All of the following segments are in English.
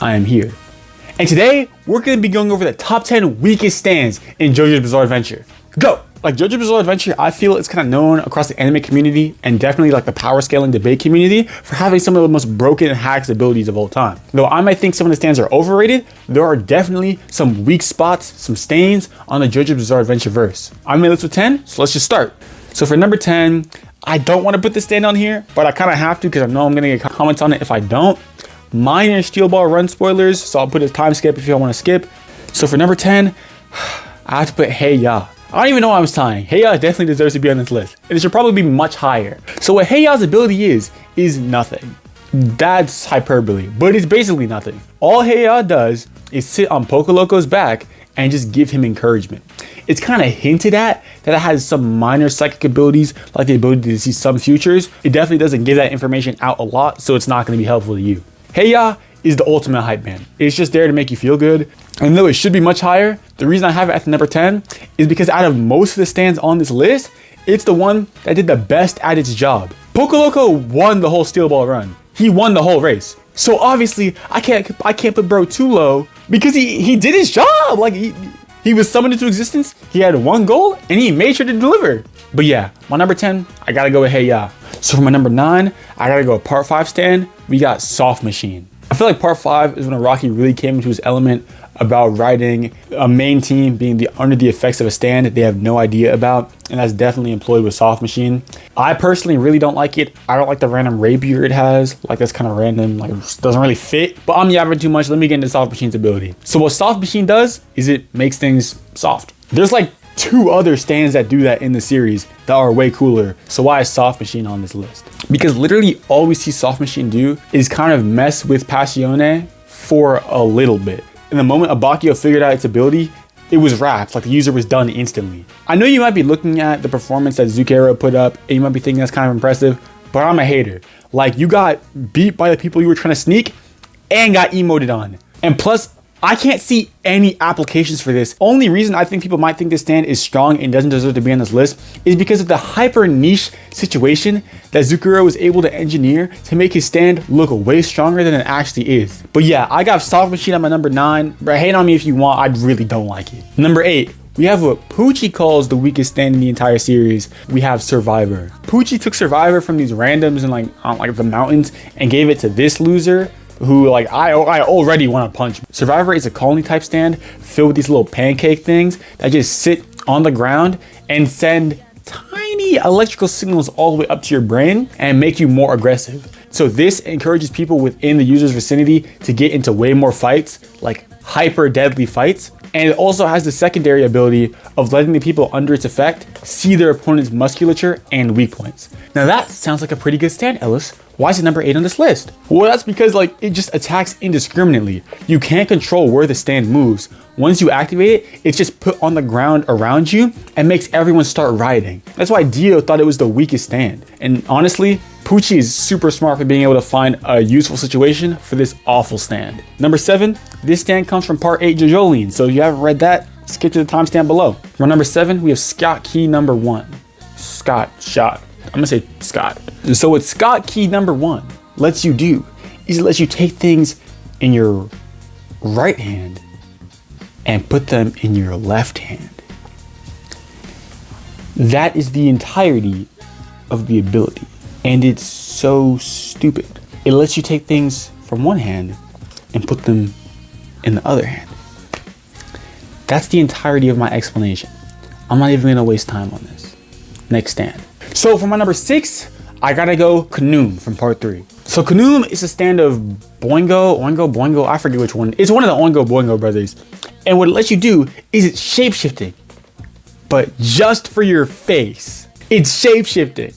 I am here. And today, we're going to be going over the top 10 weakest stands in JoJo's Bizarre Adventure. Go! Like JoJo's Bizarre Adventure, I feel it's kind of known across the anime community and definitely like the power scaling debate community for having some of the most broken and hacks abilities of all time. Though I might think some of the stands are overrated, there are definitely some weak spots, some stains on the JoJo's Bizarre Adventure verse. I made a list with 10, so let's just start. So for number 10, I don't want to put this stand on here, but I kind of have to because I know I'm going to get comments on it if I don't. Minor Steel Ball run spoilers, so I'll put a time skip if you want to skip. So for number 10, I have to put Hey Ya. I don't even know why I was tying. Hey Ya definitely deserves to be on this list. And it should probably be much higher. So what Hey Ya's ability is nothing. That's hyperbole, but it's basically nothing. All Hey Ya does is sit on Pokoloco's back and just give him encouragement. It's kind of hinted at that it has some minor psychic abilities, like the ability to see some futures. It definitely doesn't give that information out a lot, so it's not going to be helpful to you. Hey Ya is the ultimate hype man. It's just there to make you feel good. And though it should be much higher, the reason I have it at the number 10 is because out of most of the stands on this list, it's the one that did the best at its job. Pokoloco won the whole Steel Ball run. He won the whole race. So obviously, I can't put bro too low because he did his job. Like he was summoned into existence. He had one goal and he made sure to deliver. But yeah, my number 10, I gotta go with Hey Ya. So for my number 9, I gotta go with part 5 stand. We got Soft Machine. I feel like part 5 is when Rocky really came into his element about riding a main team being under the effects of a stand that they have no idea about, and that's definitely employed with Soft Machine. I personally really don't like it. I don't like the random rapier it has. Like that's kind of random, like it doesn't really fit. But I'm yapping too much. Let me get into Soft Machine's ability. So what Soft Machine does is it makes things soft. There's like 2 other stands that do that in the series that are way cooler. So why is Soft Machine on this list? Because literally all we see Soft Machine do is kind of mess with Passione for a little bit. And the moment Abakio figured out its ability, it was wrapped, like the user was done instantly. I know you might be looking at the performance that Zucchero put up and you might be thinking that's kind of impressive, but I'm a hater. Like you got beat by the people you were trying to sneak and got emoted on. And plus, I can't see any applications for this. Only reason I think people might think this stand is strong and doesn't deserve to be on this list is because of the hyper niche situation that Zucchero was able to engineer to make his stand look way stronger than it actually is. But yeah, I got Soft Machine at my number 9, but hate on me if you want, I really don't like it. Number 8, we have what Poochie calls the weakest stand in the entire series. We have Survivor. Poochie took Survivor from these randoms in like the mountains and gave it to this loser who like I already want to punch. Survivor is a colony type stand filled with these little pancake things that just sit on the ground and send tiny electrical signals all the way up to your brain and make you more aggressive. So this encourages people within the user's vicinity to get into way more fights, like hyper deadly fights. And it also has the secondary ability of letting the people under its effect see their opponent's musculature and weak points. Now that sounds like a pretty good stand, Ellis. Why is it number 8 on this list? Well, that's because like it just attacks indiscriminately. You can't control where the stand moves. Once you activate it, it's just put on the ground around you and makes everyone start riding. That's why Dio thought it was the weakest stand. And honestly, Poochie is super smart for being able to find a useful situation for this awful stand. Number 7, this stand comes from part 8 Jojoline. So if you haven't read that, skip to the timestamp below. For number 7, we have Schott Key No.1. Schott. I'm gonna say Scott. So what Schott Key No.1 lets you do is it lets you take things in your right hand and put them in your left hand. That is the entirety of the ability. And it's so stupid. It lets you take things from one hand and put them in the other hand. That's the entirety of my explanation. I'm not even gonna waste time on this. Next stand. So for my number 6, I gotta go Khnum from part 3. So Khnum is a stand of Oingo, I forget which one. It's one of the Oingo Boingo brothers. And what it lets you do is it's shape-shifting, but just for your face. It's shape-shifting,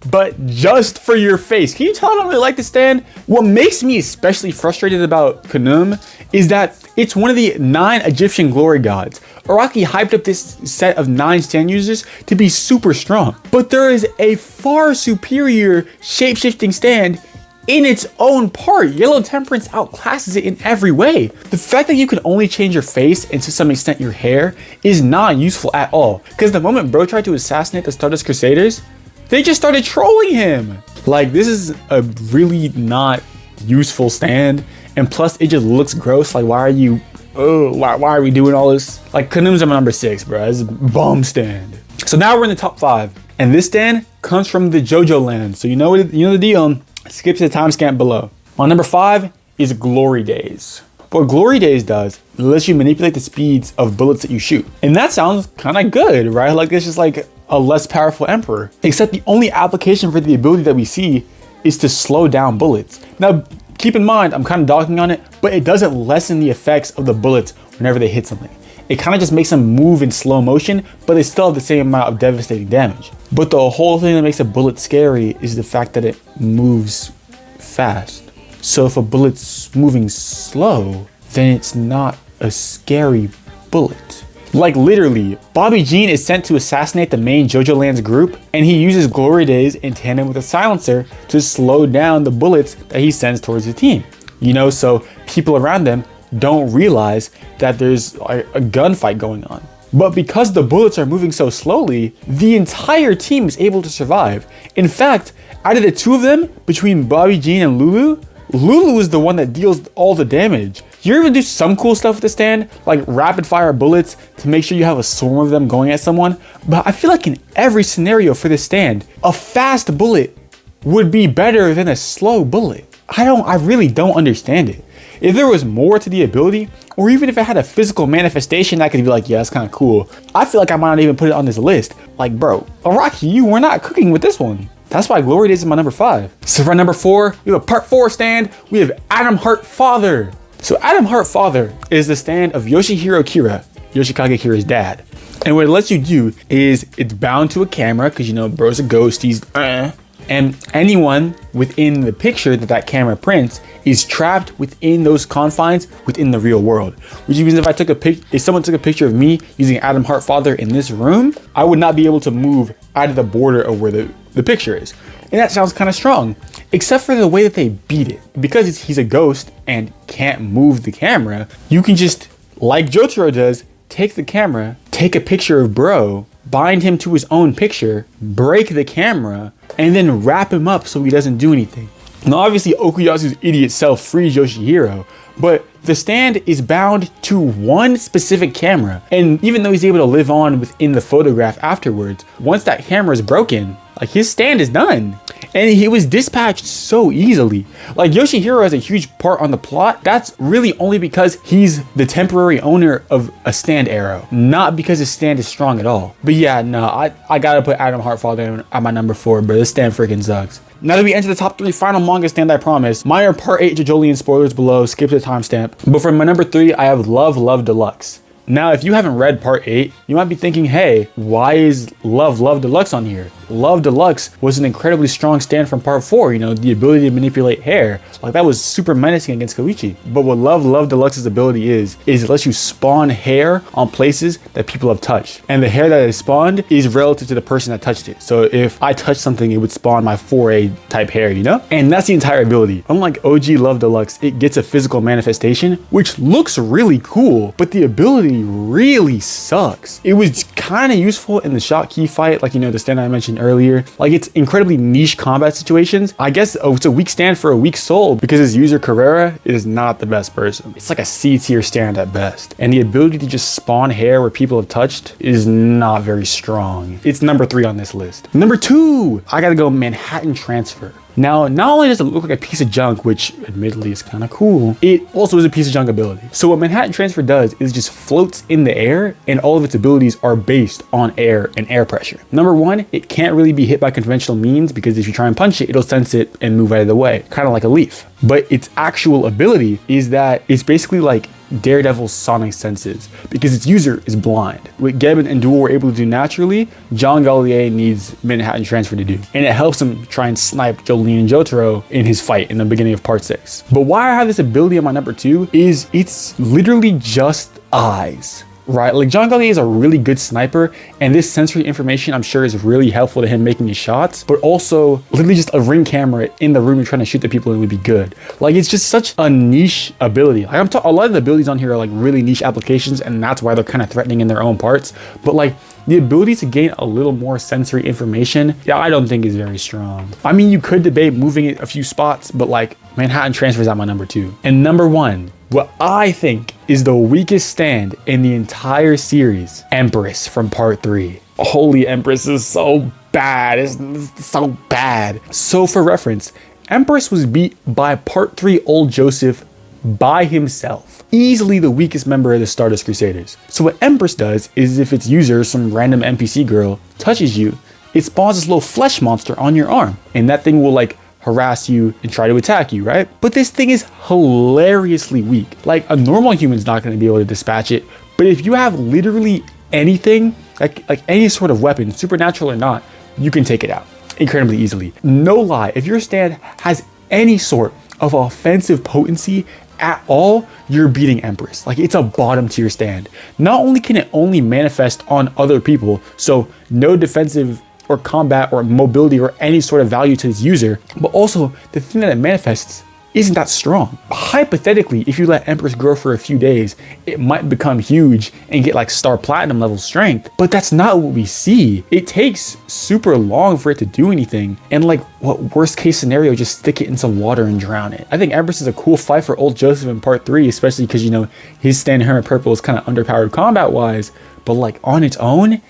but just for your face. Can you tell I don't really like this stand? What makes me especially frustrated about Khnum is that it's one of the 9 Egyptian glory gods. Araki hyped up this set of 9 stand users to be super strong, but there is a far superior shape-shifting stand in its own part. Yellow Temperance outclasses it in every way. The fact that you can only change your face and to some extent your hair is not useful at all, because the moment bro tried to assassinate the Stardust Crusaders, they just started trolling him. Like, this is a really not useful stand, And plus, it just looks gross. Like, why are we doing all this? Like, Khnum's my number 6, bro. It's a bum stand. So now we're in the top 5. And this stand comes from the Jojo land. So you know the deal. Skip to the timestamp below. My number 5 is Glory Days. What Glory Days does, it lets you manipulate the speeds of bullets that you shoot. And that sounds kind of good, right? Like, it's just like a less powerful Emperor. Except the only application for the ability that we see is to slow down bullets. Now, keep in mind, I'm kind of dogging on it, but it doesn't lessen the effects of the bullets whenever they hit something. It kind of just makes them move in slow motion, but they still have the same amount of devastating damage. But the whole thing that makes a bullet scary is the fact that it moves fast. So if a bullet's moving slow, then it's not a scary bullet. Like literally, Bobby Jean is sent to assassinate the main Jojo Land's group, and he uses Glory Days in tandem with a silencer to slow down the bullets that he sends towards the team. You know, so people around them don't realize that there's a gunfight going on. But because the bullets are moving so slowly, the entire team is able to survive. In fact, out of the two of them, between Bobby Jean and Lulu is the one that deals all the damage. You're able to do some cool stuff with the stand, like rapid fire bullets to make sure you have a swarm of them going at someone. But I feel like in every scenario for this stand, a fast bullet would be better than a slow bullet. I really don't understand it. If there was more to the ability, or even if it had a physical manifestation, I could be like, yeah, that's kind of cool. I feel like I might not even put it on this list. Like, bro, Araki, you were not cooking with this one. That's why Glory Days is my number 5. So for number 4, we have a part 4 stand. We have Adam Heart Father. So Adam Heart Father is the stand of Yoshihiro Kira, Yoshikage Kira's dad. And what it lets you do is it's bound to a camera because, you know, bro's a ghost. And anyone within the picture that camera prints is trapped within those confines within the real world. Which means if someone took a picture of me using Adam Heart Father in this room, I would not be able to move out of the border of where the picture is. And that sounds kind of strong, except for the way that they beat it. Because he's a ghost and can't move the camera, you can just, like Jotaro does, take the camera, take a picture of bro, bind him to his own picture, break the camera, and then wrap him up so he doesn't do anything. Now obviously Okuyasu's idiot self frees Yoshihiro, but the stand is bound to one specific camera. And even though he's able to live on within the photograph afterwards, once that camera is broken, like his stand is done. And he was dispatched so easily. Like Yoshihiro has a huge part on the plot. That's really only because he's the temporary owner of a stand arrow, not because his stand is strong at all. But yeah, no, I gotta put Adam Heart Father at my number 4, but this stand freaking sucks. Now that we enter the top 3 final manga stand, I promise. Mine are part 8 Jojolian spoilers below, skip the timestamp. But for my number 3, I have Love Deluxe. Now, if you haven't read part 8, you might be thinking, hey, why is Love Deluxe on here? Love Deluxe was an incredibly strong stand from part 4, you know, the ability to manipulate hair. Like, that was super menacing against Koichi. But what Love Deluxe's ability is it lets you spawn hair on places that people have touched. And the hair that is spawned is relative to the person that touched it. So if I touch something, it would spawn my 4A type hair, you know? And that's the entire ability. Unlike OG Love Deluxe, it gets a physical manifestation, which looks really cool, but the ability really sucks. It was kind of useful in the Schott Key fight, like, you know, the stand I mentioned earlier. Like, it's incredibly niche combat situations. I guess it's a weak stand for a weak soul because his user Carrera is not the best person. It's like a C tier stand at best. And the ability to just spawn hair where people have touched is not very strong. It's number 3 on this list. Number 2, I gotta go Manhattan Transfer. Now, not only does it look like a piece of junk, which admittedly is kind of cool, it also is a piece of junk ability. So what Manhattan Transfer does is just floats in the air, and all of its abilities are based on air and air pressure. Number 1, it can't really be hit by conventional means because if you try and punch it, it'll sense it and move out of the way, kind of like a leaf. But its actual ability is that it's basically like Daredevil's sonic senses because its user is blind. What Gebin and Duel were able to do naturally, John Gallier needs Manhattan Transfer to do. And it helps him try and snipe Jolene and Jotaro in his fight in the beginning of part 6. But why I have this ability on my number 2 is it's literally just eyes. Right, like John Gallier is a really good sniper, and this sensory information I'm sure is really helpful to him making his shots, but also literally just a ring camera in the room you're trying to shoot the people in would be good. Like, it's just such a niche ability. Like, a lot of the abilities on here are like really niche applications, and that's why they're kind of threatening in their own parts. But like, the ability to gain a little more sensory information, yeah, I don't think is very strong. I mean, you could debate moving it a few spots, but like Manhattan Transfer's at my number 2. And number 1, what I think is the weakest stand in the entire series, Empress from part 3. Holy, Empress is so bad. It's so bad. So for reference, Empress was beat by part 3 old Joseph by himself. Easily the weakest member of the Stardust Crusaders. So what Empress does is if its user, some random NPC girl, touches you, it spawns this little flesh monster on your arm. And that thing will like harass you and try to attack you, right? But this thing is hilariously weak. Like a normal human's not going to be able to dispatch it. But if you have literally anything, like any sort of weapon, supernatural or not, you can take it out incredibly easily. No lie, if your stand has any sort of offensive potency at all, you're beating Empress. Like it's a bottom tier stand. Not only can it only manifest on other people, so no defensive or combat or mobility or any sort of value to its user, but also the thing that it manifests isn't that strong. Hypothetically, if you let Empress grow for a few days, it might become huge and get like star platinum level strength, but that's not what we see. It takes super long for it to do anything, and like what worst case scenario, just stick it in some water and drown it. I think Empress is a cool fight for old Joseph in part 3, especially because, you know, his stand Hermit Purple is kind of underpowered combat wise, but like on its own,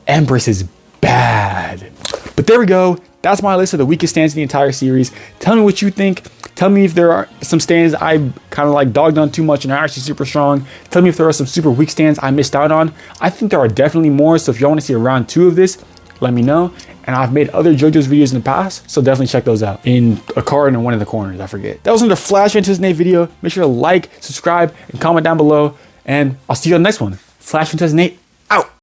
Empress is bad. But there we go. That's my list of the weakest stands in the entire series. Tell me what you think. Tell me if there are some stands I kind of like dogged on too much and are actually super strong. Tell me if there are some super weak stands I missed out on. I think there are definitely more. So if you want to see a round 2 of this, let me know. And I've made other JoJo's videos in the past, so definitely check those out. In a card in one of the corners, I forget. That was another Flash Fantasy Nate video. Make sure to like, subscribe, and comment down below. And I'll see you on the next one. Flash Fantasy Nate out.